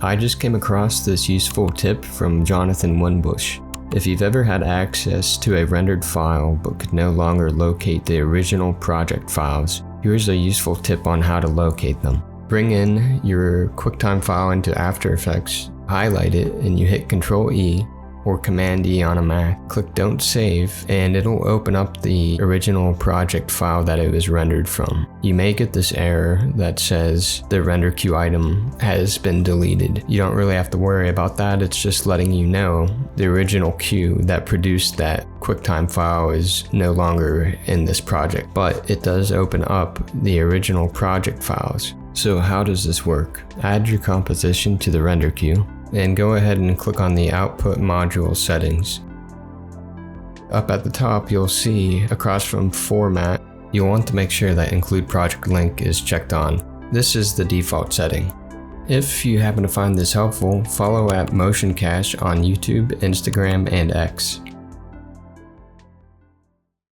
I just came across this useful tip from Jonathan Winbush. If you've ever had access to a rendered file but could no longer locate the original project files, here's a useful tip on how to locate them. Bring in your QuickTime file into After Effects, highlight it, and you hit Ctrl-E or Command-E on a Mac. Click Don't Save, and it'll open up the original project file that it was rendered from. You may get this error that says the render queue item has been deleted. You don't really have to worry about that, it's just letting you know the original queue that produced that QuickTime file is no longer in this project, but it does open up the original project files. So how does this work? Add your composition to the render queue, and go ahead and click on the output module settings. Up at the top, you'll see across from format, you'll want to make sure that include project link is checked on. This is the default setting. If you happen to find this helpful, follow at Motion Cache on YouTube, Instagram, and X.